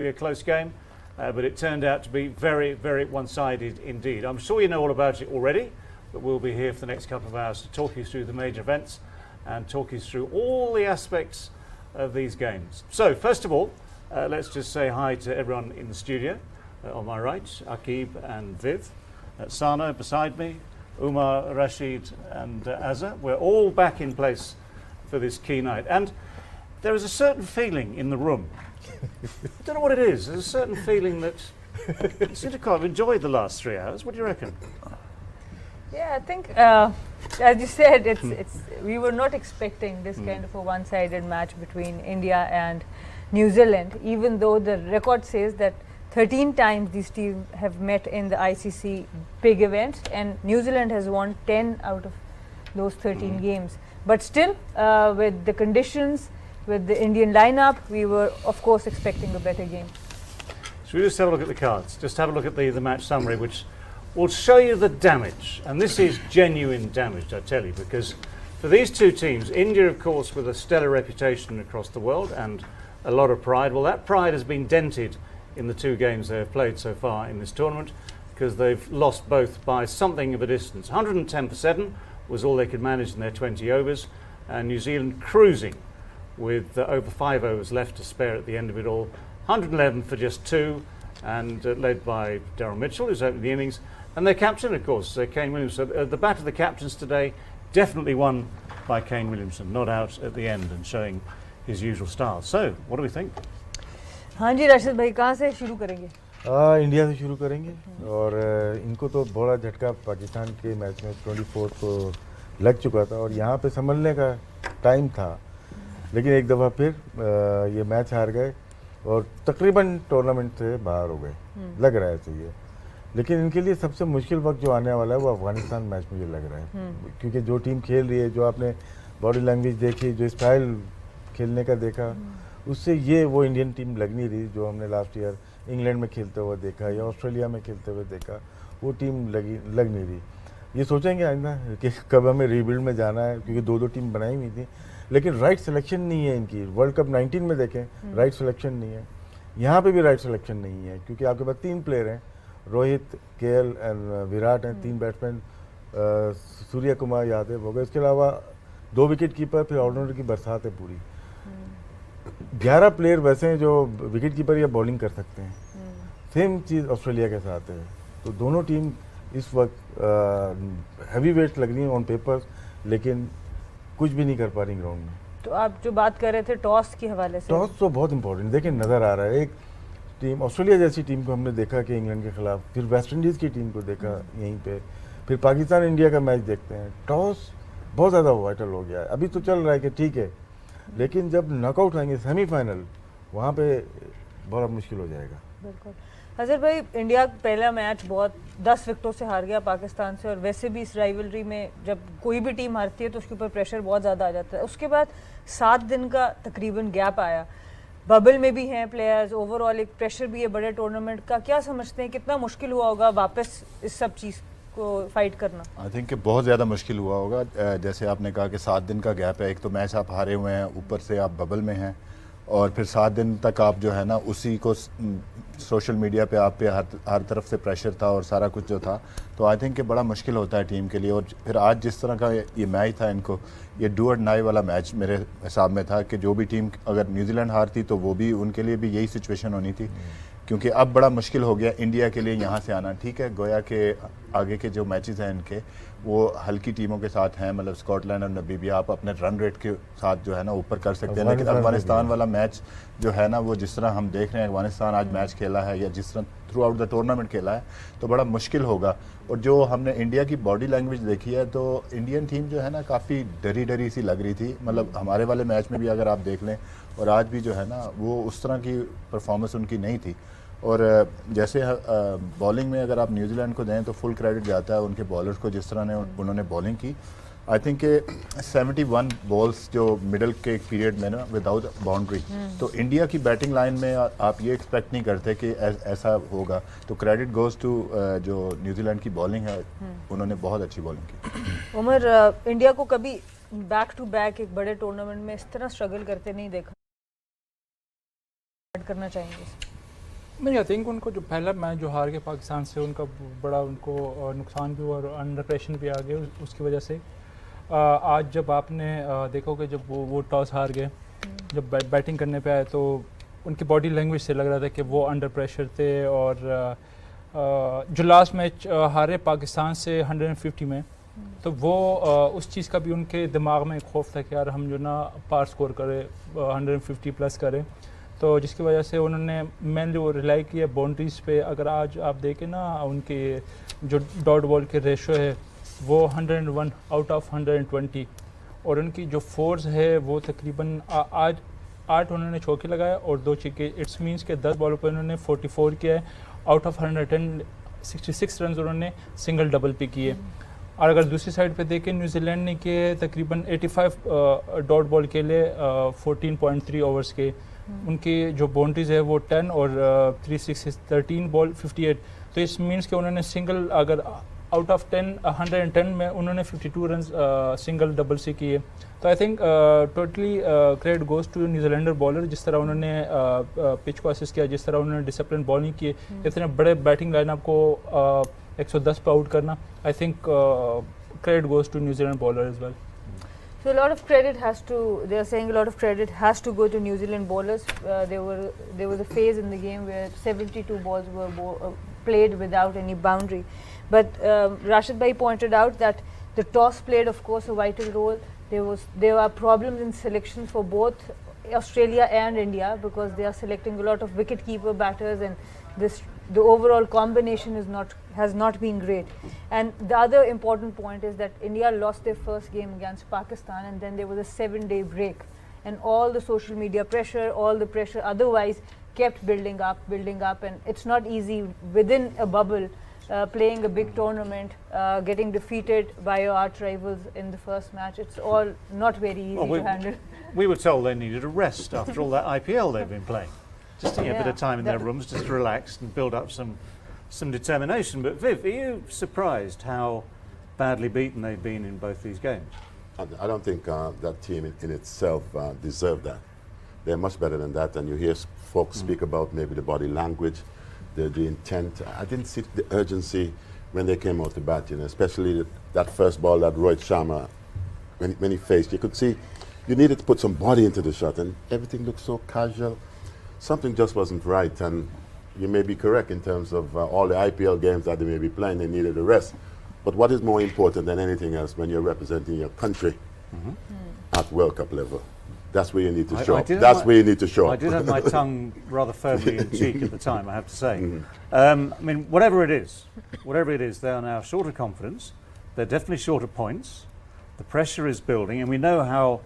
A close game, but it turned out to be very, very one-sided indeed. I'm sure you know all about it already, but we'll be here for the next couple of hours to talk you through the major events and talk you through all the aspects of these games. So, first of all, let's just say hi to everyone in the studio. On my right, Akib and Viv, Sana beside me, Umar, Rashid and Azza. We're all back in place for this key night. And there is a certain feeling in the room. I don't know what it is. There's a certain feeling that you seem to kind of enjoyed the last 3 hours. What do you reckon? Yeah, I think, as you said, we were not expecting this kind of a one-sided match between India and New Zealand, even though the record says that 13 times these teams have met in the ICC big events, and New Zealand has won 10 out of those 13 games. But still, with the conditions, with the Indian lineup, we were, of course, expecting a better game. Should we just have a look at the cards? Just have a look at the match summary, which will show you the damage. And this is genuine damage, I tell you, because for these two teams, India, of course, with a stellar reputation across the world and a lot of pride, well, that pride has been dented in the 2 games they have played so far in this tournament, because they've lost both by something of a distance. 110 for 7 was all they could manage in their 20 overs, and New Zealand cruising with over 5 overs left to spare at the end of it all. 111 for just 2, and led by Daryl Mitchell, who's opening the innings, and their captain, of course, Kane Williamson. So the bat of the captains today definitely won by Kane Williamson, not out at the end and showing his usual style. So, what do we think? हाँ जी राशिद भाई, कहाँ से शुरू करेंगे? India से शुरू करेंगे, और इनको तो बड़ा झटका पाकिस्तान के मैच में 24 को लग चुका था और यहाँ पे संभलने का टाइम था, लेकिन एक दफ़ा फिर ये मैच हार गए और तकरीबन टूर्नामेंट से बाहर हो गए, लग रहा है ऐसे ये। लेकिन इनके लिए सबसे मुश्किल वक्त जो आने वाला है वो अफगानिस्तान मैच मुझे लग रहा है, क्योंकि जो टीम खेल रही है, जो आपने बॉडी लैंग्वेज देखी, जो स्टाइल खेलने का देखा, उससे ये वो इंडियन टीम लग नहीं रही जो हमने लास्ट ईयर इंग्लैंड में खेलते हुए देखा या ऑस्ट्रेलिया में खेलते हुए देखा, वो टीम लग नहीं रही। ये सोचेंगे आज ना कि कब हमें रीबिल्ड में जाना है, क्योंकि 2-2 टीम बनाई हुई थी, लेकिन राइट सिलेक्शन नहीं है इनकी। वर्ल्ड कप 19 में देखें, राइट सिलेक्शन नहीं है, यहाँ पे भी राइट सिलेक्शन नहीं है, क्योंकि आपके पास 3 प्लेयर हैं, रोहित, केएल एंड विराट हैं, 3 बैट्समैन, सूर्य कुमार यादव हो गए, इसके अलावा 2 विकेट कीपर, फिर ऑलराउंडर की बरसात है पूरी। 11 प्लेयर वैसे हैं जो विकेट कीपर या बॉलिंग कर सकते हैं। सेम चीज़ ऑस्ट्रेलिया के साथ है, तो दोनों टीम इस वक्त हैवी वेट लग रही हैं ऑन पेपर, लेकिन कुछ भी नहीं कर पा रही ग्राउंड में। तो आप जो बात कर रहे थे टॉस के हवाले से, टॉस तो बहुत इंपॉर्टेंट, देखिए नज़र आ रहा है। एक टीम ऑस्ट्रेलिया जैसी टीम को हमने देखा कि इंग्लैंड के खिलाफ, फिर वेस्ट इंडीज़ की टीम को देखा यहीं पे, फिर पाकिस्तान इंडिया का मैच देखते हैं। टॉस बहुत ज़्यादा वाइटल हो गया है। अभी तो चल रहा है कि ठीक है, लेकिन जब नॉकआउट आएंगे सेमीफाइनल, वहाँ पे बड़ा मुश्किल हो जाएगा। बिल्कुल। अजहर भाई, इंडिया पहला मैच बहुत 10 विकेटों से हार गया पाकिस्तान से, और वैसे भी इस राइवलरी में जब कोई भी टीम हारती है तो उसके ऊपर प्रेशर बहुत ज़्यादा आ जाता है। उसके बाद 7 दिन का तकरीबन गैप आया, बबल में भी हैं प्लेयर्स, ओवरऑल एक प्रेशर भी है बड़े टूर्नामेंट का। क्या समझते हैं कितना मुश्किल हुआ होगा वापस इस सब चीज़ को फाइट करना? आई थिंक कि बहुत ज़्यादा मुश्किल हुआ होगा। जैसे आपने कहा कि 7 दिन का गैप है, एक तो मैच आप हारे हुए हैं, ऊपर से आप बबल में हैं, और फिर 7 दिन तक आप जो है ना उसी को सोशल मीडिया पे आप पे हर तरफ से प्रेशर था और सारा कुछ जो था, तो आई थिंक कि बड़ा मुश्किल होता है टीम के लिए। और फिर आज जिस तरह का ये मैच था, इनको ये डू और डाई वाला मैच मेरे हिसाब में था कि जो भी टीम अगर न्यूजीलैंड हारती तो वो भी, उनके लिए भी यही सिचुएशन होनी थी, क्योंकि अब बड़ा मुश्किल हो गया इंडिया के लिए यहाँ से आना। ठीक है, गोया के आगे के जो मैचेस हैं इनके, वो हल्की टीमों के साथ हैं, मतलब स्कॉटलैंड और नबीबिया, आप अपने रन रेट के साथ जो है ना ऊपर कर सकते हैं। लेकिन अफगानिस्तान वाला मैच जो है ना, वो जिस तरह हम देख रहे हैं अफगानिस्तान आज मैच खेला है या जिस तरह थ्रू आउट द टूर्नामेंट खेला है, तो बड़ा मुश्किल होगा। और जो हमने इंडिया की बॉडी लैंग्वेज देखी है, तो इंडियन टीम जो है ना काफ़ी डरी डरी सी लग रही थी, मतलब हमारे वाले मैच में भी अगर आप देख लें, और आज भी जो है ना वो उस तरह की परफॉर्मेंस उनकी नहीं थी। और जैसे बॉलिंग में अगर आप न्यूजीलैंड को दें तो फुल क्रेडिट जाता है उनके बॉलर्स को, जिस तरह ने उन्होंने बॉलिंग की। आई थिंक के 71 बॉल्स जो मिडल के पीरियड में ना विदाउट बाउंड्री, तो इंडिया की बैटिंग लाइन में आप ये एक्सपेक्ट नहीं करते कि ऐसा होगा। तो क्रेडिट गोज टू जो न्यूजीलैंड की बॉलिंग है, उन्होंने बहुत अच्छी बॉलिंग की। उमर, इंडिया को कभी बैक टू बैक एक बड़े टूर्नामेंट में इस तरह स्ट्रगल करते नहीं देखा, करना चाहेंगे? नहीं, आई थिंक उनको जो पहला मैच जो हार गए पाकिस्तान से, उनका बड़ा उनको नुकसान भी हुआ और अंडर प्रेशर भी आ गए उसकी वजह से। आज जब आपने देखोगे जब वो टॉस हार गए, जब बैटिंग करने पे आए तो उनकी बॉडी लैंग्वेज से लग रहा था कि वो अंडर प्रेशर थे। और जो लास्ट मैच हारे पाकिस्तान से 150 में, तो वो उस चीज़ का भी उनके दिमाग में एक खौफ था कि यार हम जो ना पार स्कोर करें, 150 प्लस करें। तो जिसकी वजह से उन्होंने मेनली वो रिलाई किया बाउंड्रीज़ पे। अगर आज आप देखें ना, उनके जो डॉट बॉल के रेशो है वो 101 आउट ऑफ 120, और उनकी जो फोर्स है वो तकरीबन आज 8 उन्होंने चौके लगाया और 2 छक्के। इट्स मीन्स के 10 बॉलों पर उन्होंने 44 किया है। आउट ऑफ 110 66 रन उन्होंने सिंगल डबल पे किए। और अगर दूसरी साइड पे देखें, न्यूजीलैंड ने किए तकरीबन 85 डॉट बॉल के लिए 14.3 ओवर्स के। उनकी जो बाउंड्रीज है वो 10 और 13 बॉल 58। तो इस मीन्स के उन्होंने सिंगल, अगर आउट ऑफ 110 में उन्होंने 52 रन सिंगल डबल से किए। तो I think totally credit goes to New Zealander bowler, जिस तरह उन्होंने पिच को असिस्ट किया, जिस तरह उन्होंने डिसिप्लिन बॉलिंग किए, इतने बड़े बैटिंग लाइनअप को 110 पे आउट करना। I think credit goes to New Zealand bowler as well. So a lot of credit has to, they are saying a lot of credit has to go to New Zealand bowlers. There was a phase in the game where 72 balls were played without any boundary. But Rashid Bhai pointed out that the toss played, of course, a vital role. There are problems in selection for both Australia and India because they are selecting a lot of wicket-keeper batters, and the overall combination has not been great. And the other important point is that India lost their first game against Pakistan, and then there was a 7-day break, and all the social media pressure, all the pressure otherwise kept building up, and it's not easy within a bubble playing a big tournament, getting defeated by your arch rivals in the first match. It's all not very easy to handle. We were told they needed a rest after all that IPL they've been playing. Just to get a bit of time in their rooms, just to relax and build up some determination. But Viv, are you surprised how badly beaten they've been in both these games? I don't think that team in itself deserved that. They're much better than that, and you hear folks speak about maybe the body language, the intent. I didn't see the urgency when they came out to bat, especially that first ball that Rohit Sharma, when he faced. You could see you needed to put some body into the shot, and everything looked so casual. Something just wasn't right, and you may be correct in terms of all the IPL games that they may be playing, they needed a rest. But what is more important than anything else when you're representing your country at World Cup level? That's where you need to show up. That's where you need to show up. I did have my tongue rather firmly in cheek at the time, I have to say. I mean, whatever it is, they are now short of confidence. They're definitely short of points. The pressure is building, and we know how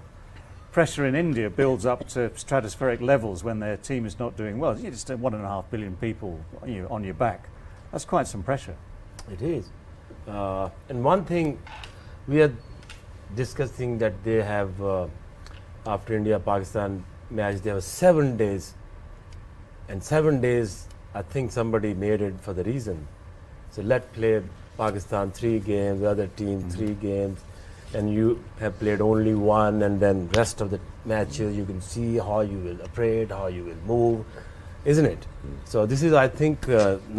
pressure in India builds up to stratospheric levels when their team is not doing well. You just have 1.5 billion people on your back. That's quite some pressure. It is. And one thing we are discussing that they have, after India-Pakistan match, they have 7 days. And 7 days, I think somebody made it for the reason. So let's play Pakistan 3 games, the other team 3 games. And you have played only 1, and then rest of the matches you can see how you will operate, how you will move, isn't it? So this is, I think,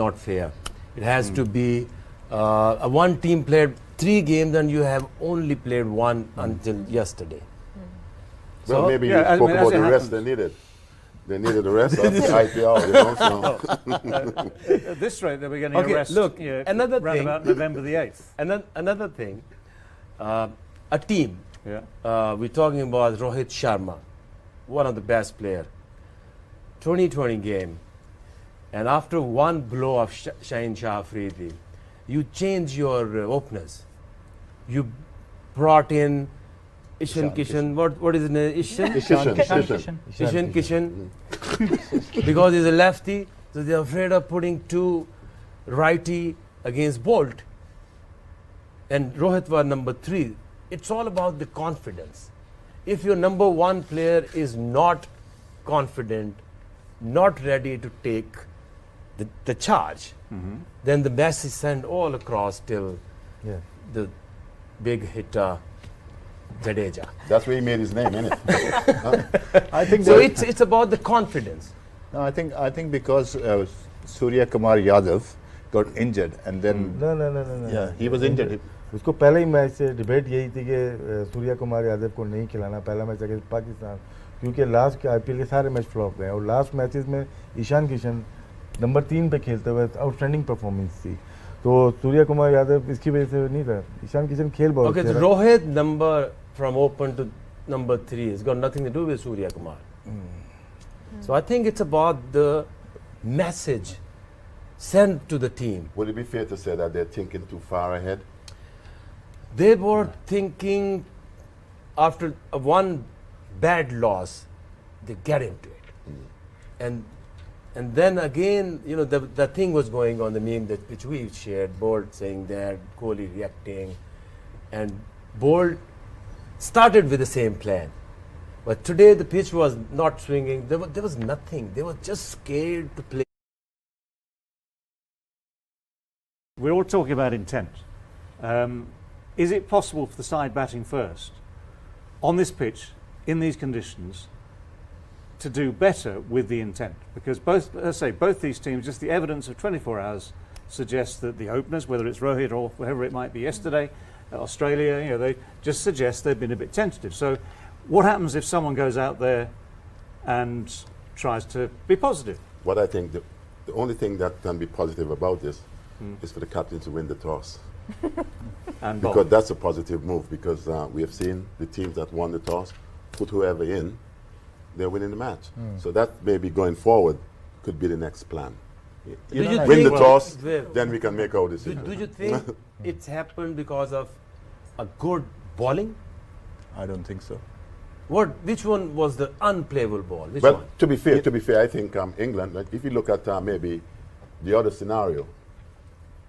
not fair. It has to be one team played 3 games and you have only played 1 until yesterday. Well, so maybe you spoke about the rest they needed. They needed a rest after the IPL, So. At this rate, they were getting a rest. Look, another round thing. About November the 8th. Another thing. A team. We're talking about Rohit Sharma, one of the best players. 2020 game, and after one blow of Shaheen Shah Afridi, you change your openers. You brought in Ishan Kishan. What is his name? Ishan Kishan. Because he's a lefty, so they're afraid of putting 2 righty against Bolt. And Rohit was number 3. It's all about the confidence. If your number 1 player is not confident, not ready to take the charge, then the message sent all across till the big hitter Jadeja. That's where he made his name, isn't it? I think so. It's about the confidence. No, I think because Surya Kumar Yadav got injured and then No. yeah, he was injured. उसको पहले ही match से debate यही थी कि सूर्या कुमार यादव को नहीं खिलाना पहला मैच अगेंस्ट पाकिस्तान, क्योंकि लास्ट के आईपीएल के सारे मैच फ्लॉप गए और लास्ट मैचेस में ईशान किशन नंबर 3 पे खेलते हुए आउटस्टैंडिंग परफॉर्मेंस थी, तो सूर्या कुमार यादव इसकी वजह से नहीं था। ईशान किशन खेल बहुत Okay, the Rohit number from open to number 3 has got nothing to do with Surya Kumar. So I think it's about the message sent to the team. Would it be fair to say that they're thinking too far ahead? They were thinking after one bad loss, they get into it. And then again, you know, the thing was going on, the meme that which we shared, Bolt saying that, Kohli reacting, and Bolt started with the same plan. But today the pitch was not swinging, there was nothing, they were just scared to play. We're all talking about intent. Is it possible for the side batting first, on this pitch, in these conditions, to do better with the intent? Because both these teams, just the evidence of 24 hours suggests that the openers, whether it's Rohit or whoever it might be yesterday, Australia, you know, they just suggest they've been a bit tentative. So what happens if someone goes out there and tries to be positive? What I think the only thing that can be positive about this is for the captain to win the toss. And Because that's a positive move, because we have seen the teams that won the toss put whoever in, they're winning the match. So that maybe going forward could be the next plan. Do you Win the think- toss, Viv, then we can make our do decision. you think it's happened because of a good bowling? I don't think so. Which one was the unplayable ball? Which But one? to be fair, I think England, like, if you look at maybe the other scenario,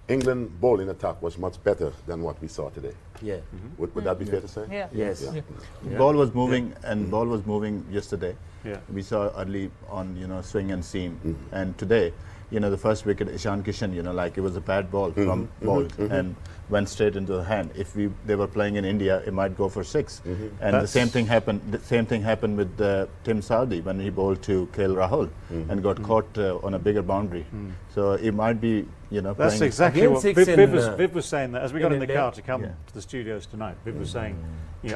England bowling attack was much better than what we saw today. Yeah. Would that be fair to say? Yeah. Yes. Yeah. Ball was moving and ball was moving yesterday. Yeah. We saw early on, swing and seam, and today, the first wicket, Ishan Kishan, like it was a bad ball from Bolt and went straight into the hand. If they were playing in India, it might go for 6. And the same thing happened. The same thing happened with Tim Saudi when he bowled to KL Rahul and got caught on a bigger boundary. So it might be, That's playing exactly Again, what six Viv was saying that as we got in the India. car to come Yeah. to the studios tonight. Viv was saying,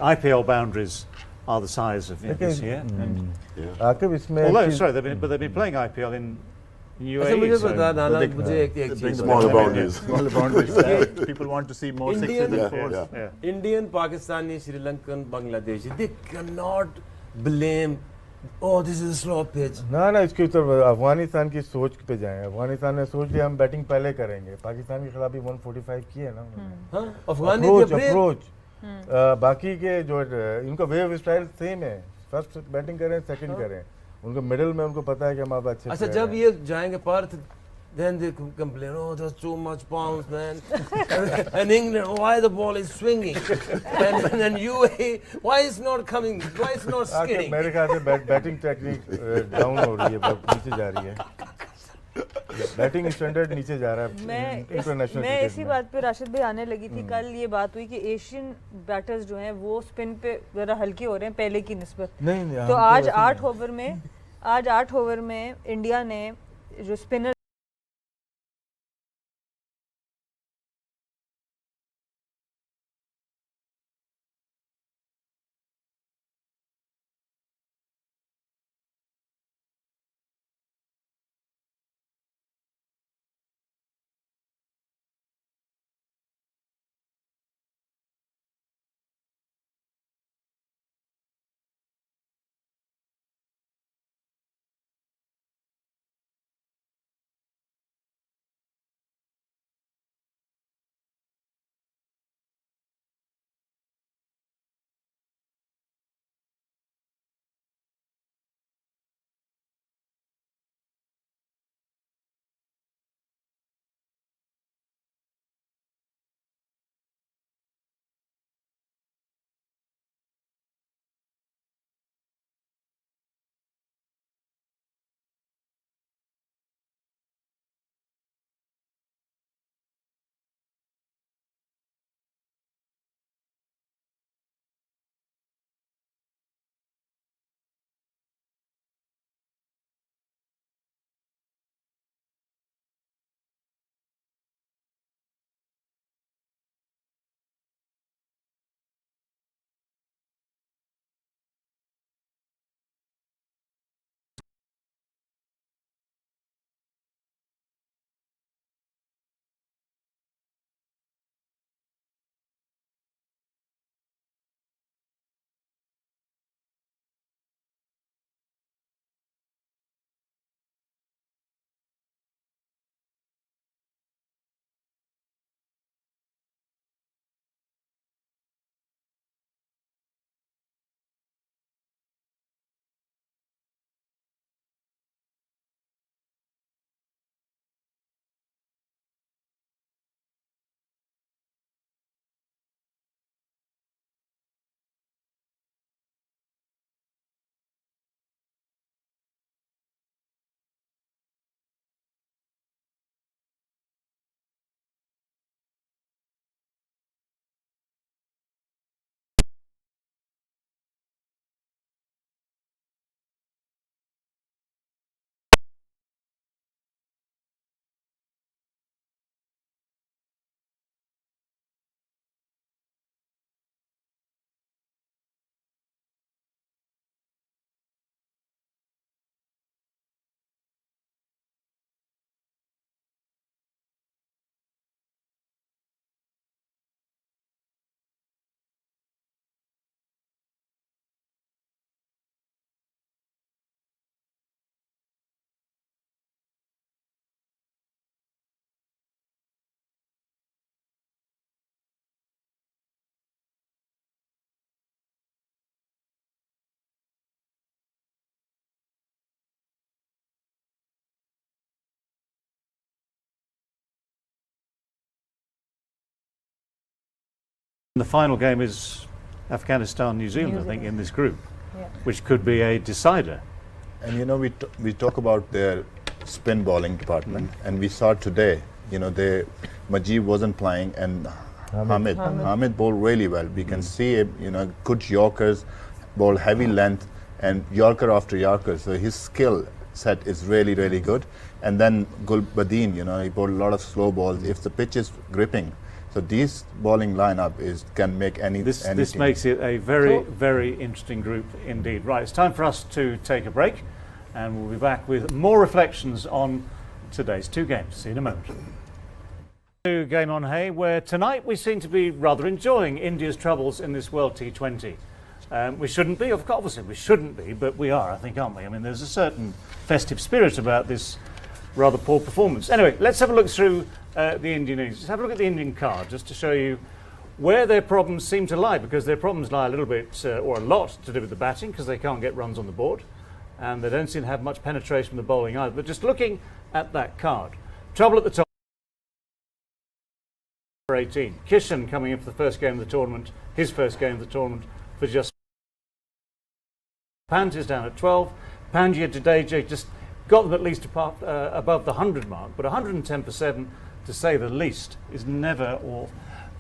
IPL boundaries are the size of this here. And Aqib इसमें although, एक चीज़- sorry, they've been playing IPL in अच्छा UAE. मुझे so- बता नाना देख- मुझे एक brings चीज Smaller बताओ। boundaries. smaller boundaries. People want to see more sixes Indian- and Yeah, fours. yeah. yeah. Indian, Pakistani, Sri Lankan, Bangladeshi, they cannot blame, oh, this is a slow pitch. ना इसके ऊपर अफगानिस्तान की सोच पे जाएं। अफगानिस्तान ने सोच लिया हम बैटिंग पहले करेंगे, पाकिस्तान के खिलाफ भी 145 की है ना हाँ? अफगानी थे brave। अप्रोच बाकी के जो इनका वेव स्टाइल सेम है, फर्स्ट बैटिंग करें सेकंड करें, उनको मिडिल में उनको पता है कि हम अब अच्छे अच्छा player जब हैं। ये जाएंगे Perth, then they complain, oh, there's too much bounce, man. And England, why the ball is swinging? And then UAE, why it's not coming? Why it's not आके skidding? मेरे ख्याल से बैटिंग टेक्निक डाउन हो रही है, बहुत नीचे जा रही है, बैटिंग स्टैंडर्ड नीचे जा रहा है इंटरनेशनल मैं क्रिकेट इसी में। बात पे राशिद भाई आने लगी थी। कल ये बात हुई कि एशियन बैटर्स जो हैं वो स्पिन पे जरा हल्के हो रहे हैं पहले की निस्बत। नहीं तो हम आज वैसे 8 ओवर में इंडिया ने जो spinner The final game is Afghanistan, New Zealand, I think, in this group, which could be a decider. And you know, we talk about their spin bowling department, and we saw today, you know, Majib wasn't playing, and Hamid bowled really well. We can see him, you know, good Yorkers, bowled heavy length, and Yorker after Yorker. So his skill set is really, really good. And then Gulbadin, you know, he bowled a lot of slow balls. If the pitch is gripping, so this bowling lineup can make any. This makes it a very, very interesting group indeed. Right, it's time for us to take a break, and we'll be back with more reflections on today's two games. See you in a moment. Game on Hay, where tonight we seem to be rather enjoying India's troubles in this World T20. We shouldn't be, obviously we shouldn't be, but we are, I think, aren't we? I mean, there's a certain festive spirit about this rather poor performance. Anyway, let's have a look through the Indian innings. Let's have a look at the Indian card just to show you where their problems seem to lie, because their problems lie a little bit or a lot to do with the batting, because they can't get runs on the board, and they don't seem to have much penetration from the bowling either. But just looking at that card, trouble at the top. 18. Kishan coming in for the first game of the tournament, his first game of the tournament for just. Pant is down at 12. Pandya, Jadeja just got them at least above the 100 mark, but 110 for 7, to say the least, is never or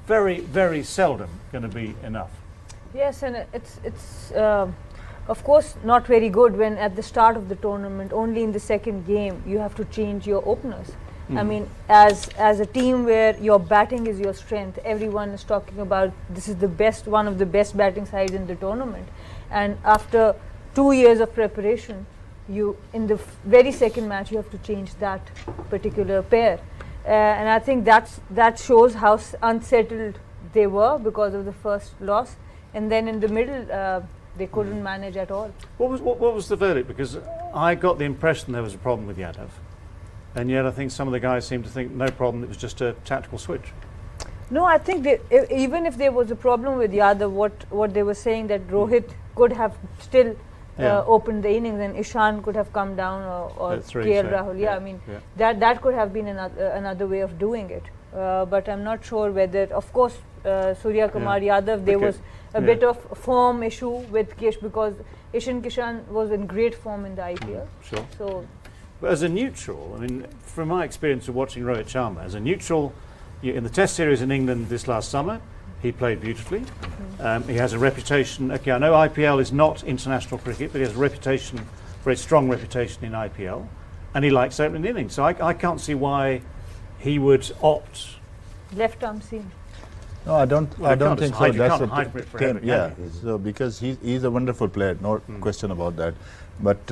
very, very seldom going to be enough. Yes, and it's of course not very good when at the start of the tournament, only in the second game, you have to change your openers. I mean, as a team where your batting is your strength, everyone is talking about this is the best, one of the best batting sides in the tournament, and after 2 years of preparation, you in the very second match you have to change that particular pair, and I think that shows how unsettled they were because of the first loss, and then in the middle they couldn't manage at all. What was the verdict? Because I got the impression there was a problem with Yadav. And yet I think some of the guys seem to think no problem, it was just a tactical switch. No, I think even if there was a problem with Yadav, what they were saying that Rohit could have still opened the innings and Ishan could have come down or KL Rahul. Yeah, I mean that could have been another way of doing it. But I'm not sure whether, of course, Surya Kumar Yadav, there was a bit of form issue with Kish, because Ishan Kishan was in great form in the IPL. Sure. So. But as a neutral, I mean, from my experience of watching Rohit Sharma, as a neutral, in the Test series in England this last summer, he played beautifully. He has a reputation. Okay, I know IPL is not international cricket, but he has a reputation, very strong reputation in IPL, and he likes opening innings. So I can't see why he would opt. Left arm seam. No, I don't think so. That's a thing. Yeah, so because he's a wonderful player, no question about that. But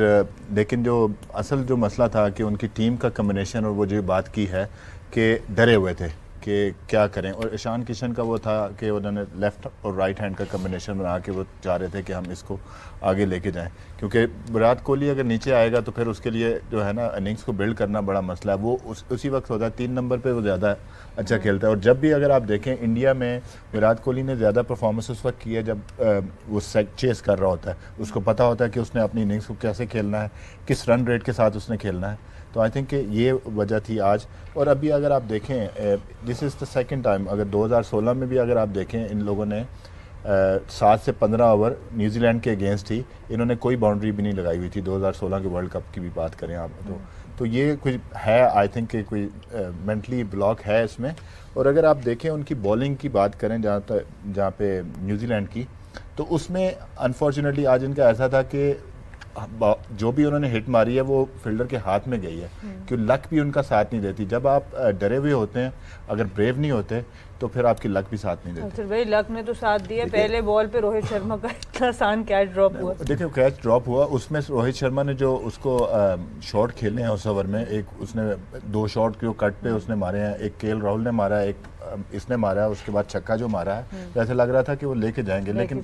लेकिन जो असल जो मसला था कि उनकी team का combination और वो जो बात की है कि डरे हुए थे कि क्या करें, और ईशान किशन का वो था कि उन्होंने लेफ़्ट और राइट हैंड का कम्बिनेशन बना के वो चाह रहे थे कि हम इसको आगे लेके जाएं, क्योंकि विराट कोहली अगर नीचे आएगा तो फिर उसके लिए जो है ना इनिंग्स को बिल्ड करना बड़ा मसला है। वो उसी वक्त होता है 3 नंबर पे वो ज़्यादा अच्छा खेलता है। और जब भी अगर आप देखें इंडिया में विराट कोहली ने ज़्यादा परफॉर्मेंस उस वक्त की है जब वो चेस कर रहा होता है, उसको पता होता है कि उसने अपनी इनिंग्स को कैसे खेलना है, किस रन रेट के साथ उसने खेलना है। तो आई थिंक कि ये वजह थी आज। और अभी अगर आप देखें this is the second time, अगर 2016 में भी अगर आप देखें इन लोगों ने 7 से 15 ओवर न्यूजीलैंड के अगेंस्ट ही इन्होंने कोई बाउंड्री भी नहीं लगाई हुई थी। 2016 के वर्ल्ड कप की भी बात करें आप तो ये कुछ है, आई थिंक कि कोई मेंटली ब्लॉक है इसमें। और अगर आप देखें उनकी बॉलिंग की बात करें जहाँ पे न्यूजीलैंड की, तो उसमें अनफॉर्चुनेटली आज इनका ऐसा था कि जो भी उन्होंने हिट मारी है वो फील्डर के हाथ में गई है, क्योंकि लक भी उनका साथ नहीं देती। जब आप डरे हुए होते हैं, अगर ब्रेव नहीं होते तो फिर आपकी लक भी साथ नहीं देती। भाई लक ने तो साथ दिया, पहले बॉल पे रोहित शर्मा का इतना आसान कैच ड्रॉप हुआ। देखिए कैच ड्रॉप हुआ, उसमें रोहित शर्मा ने जो उसको शॉट खेले हैं उस ओवर में, एक उसने 2 शॉट जो कट पे उसने मारे हैं, एक केएल राहुल ने मारा है, एक इसने मारा है, उसके बाद छक्का जो मारा है तो ऐसा लग रहा था कि वो लेके जाएंगे, लेकिन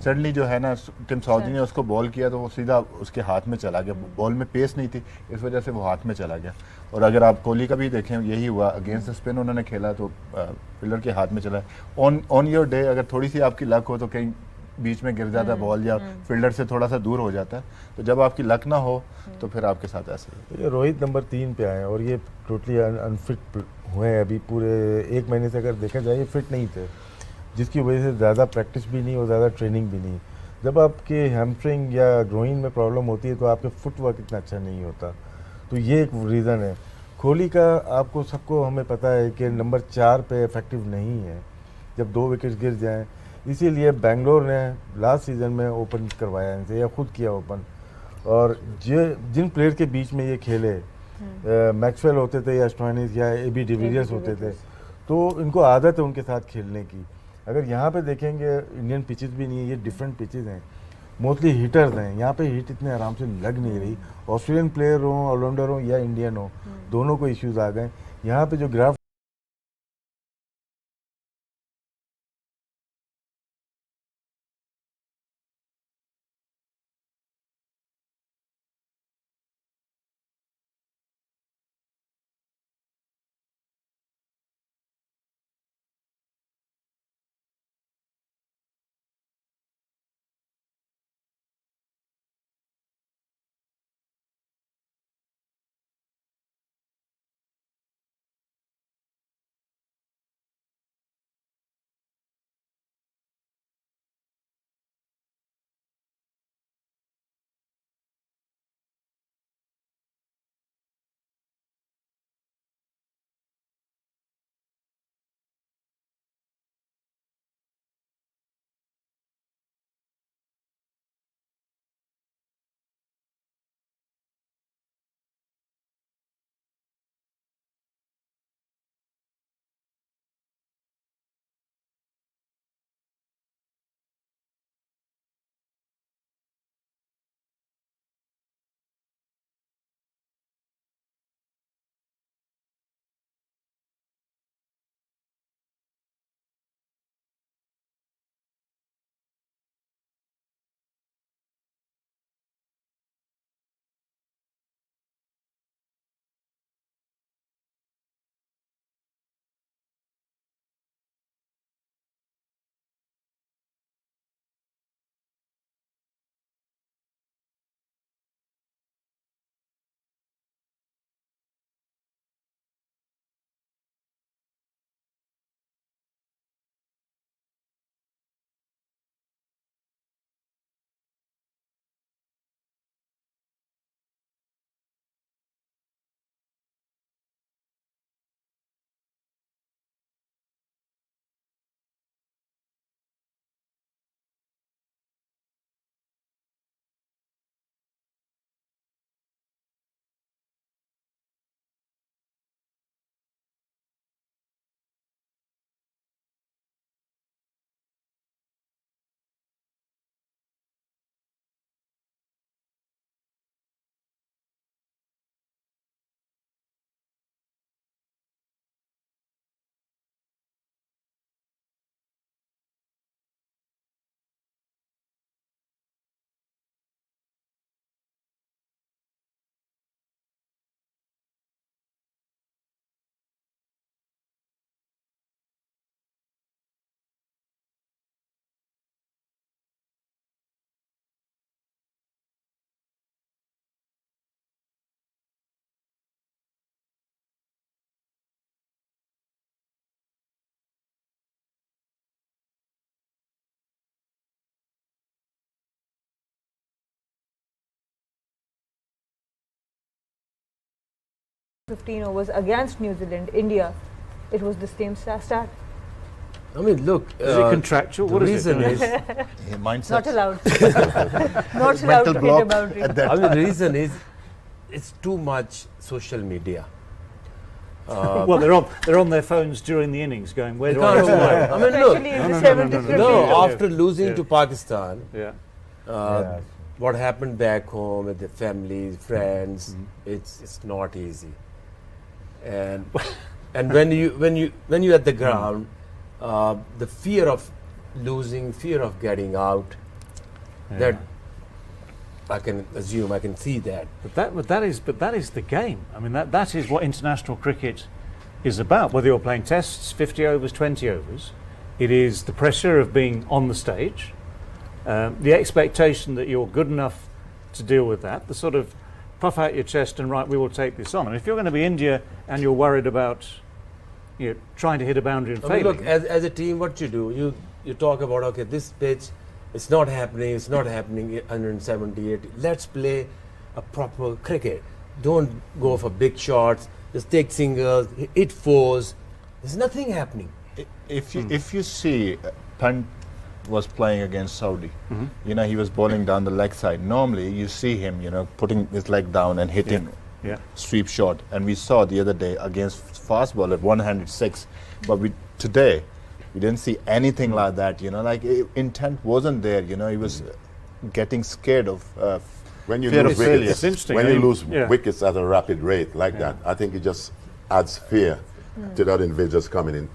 सडनली जो है ना टिम साउदी ने उसको बॉल किया तो वो सीधा उसके हाथ में चला गया। बॉल में पेस नहीं थी, इस वजह से वो हाथ में चला गया। और अगर आप कोहली का भी देखें यही हुआ, अगेंस्ट स्पिन उन्होंने खेला तो फील्डर के हाथ में चला। ऑन योर डे अगर थोड़ी सी आपकी लक हो तो कहीं बीच में गिर जाता बॉल या फील्डर से थोड़ा सा दूर हो जाता है, तो जब आपकी लक ना हो तो फिर आपके साथ ऐसे। ये रोहित नंबर 3 पे आए और ये टोटली अनफिट हुए हैं अभी पूरे 1 महीने से। अगर देखा जाए ये फिट नहीं थे जिसकी वजह से ज़्यादा प्रैक्टिस भी नहीं और ज़्यादा ट्रेनिंग भी नहीं। जब आपके हैमस्ट्रिंग या ग्रोइन में प्रॉब्लम होती है तो आपके फुटवर्क इतना अच्छा नहीं होता, तो ये एक रीज़न है। कोहली का आपको सबको हमें पता है कि नंबर 4 पे इफेक्टिव नहीं है जब 2 विकेट्स गिर जाएं, इसीलिए बेंगलोर ने लास्ट सीज़न में ओपन करवाया इनसे या खुद किया ओपन। और जिन प्लेयर के बीच में ये खेले, मैक्सवेल होते थे या स्टोइनिस या ए बी डिविलियर्स होते थे, तो इनको आदत है उनके साथ खेलने की। अगर यहाँ पे देखेंगे इंडियन पिचेस भी नहीं है, ये डिफरेंट पिचेस हैं, मोस्टली हिटर्स हैं, यहाँ पे हिट इतने आराम से लग नहीं रही। ऑस्ट्रेलियन प्लेयर हो, ऑलराउंडर हो या इंडियन हो, दोनों को इश्यूज आ गए। यहाँ पे जो graph ...15 overs against New Zealand, India, it was the same start. I mean, look. Is it contractual? What is it? mindset. Not allowed. Not allowed to hit a boundary. I mean, the reason is it's too much social media. Well, they're on their phones during the innings, going, "Where do I can't go?" avoid. I mean, look. Especially in the 70s. No, after losing to Pakistan, Yeah. what happened back home with the families, friends, it's not easy. And when you at the ground, the fear of losing, fear of getting out, that I can assume, I can see that. But that is the game. I mean, that is what international cricket is about. Whether you're playing tests, 50 overs, 20 overs, it is the pressure of being on the stage, the expectation that you're good enough to deal with that, the sort of puff out your chest and right, we will take this on. And if you're going to be India and you're worried about trying to hit a boundary and I mean, failing. look, as a team, what you do, you talk about, okay, this pitch, it's not happening 170, 80. Let's play a proper cricket. Don't go for big shots, just take singles, hit fours. There's nothing happening. If you see Pant was playing against Saudi, he was bowling down the leg side. Normally you see him, putting his leg down and hitting sweep shot. And we saw the other day against fast bowler 100 6, but today we didn't see anything like that. Intent wasn't there. He was getting scared of when you fear lose of failure. wickets, It's interesting. when I you mean, lose wickets at a rapid rate like that, I think it just adds fear to the other individuals coming in.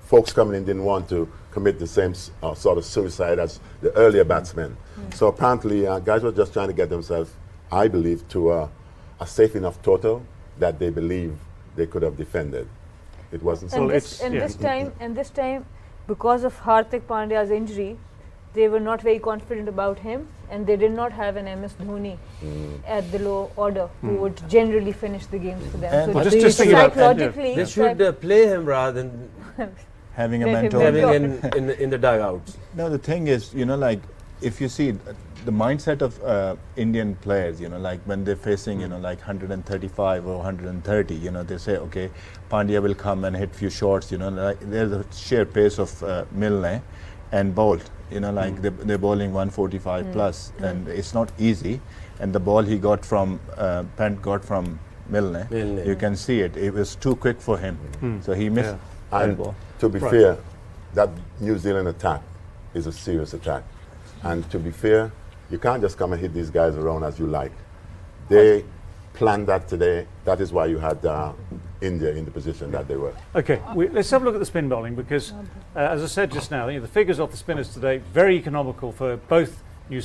Folks coming in didn't want to commit the same sort of suicide as the earlier batsmen. So apparently, guys were just trying to get themselves, I believe, to a safe enough total that they believe they could have defended. It wasn't so. This time, because of Hardik Pandya's injury, they were not very confident about him, and they did not have an MS Dhoni at the low order who would generally finish the games for them. And So just think about that, psychologically, They should play him rather than having a Let him mentor. having in the dugouts. No, the thing is, if you see the mindset of Indian players, when they're facing, like 135 or 130, they say, okay, Pandya will come and hit few shots, there's a sheer pace of Milne and Bolt, they're bowling 145 plus, and it's not easy. And the ball he got from, Pant got from Milne, you can see it. It was too quick for him, so he missed that ball. To be fair, that New Zealand attack is a serious attack. And to be fair, you can't just come and hit these guys around as you like. They planned that today. That is why you had India in the position that they were. Okay, let's have a look at the spin bowling because, as I said just now, the figures off the spinners today very economical for both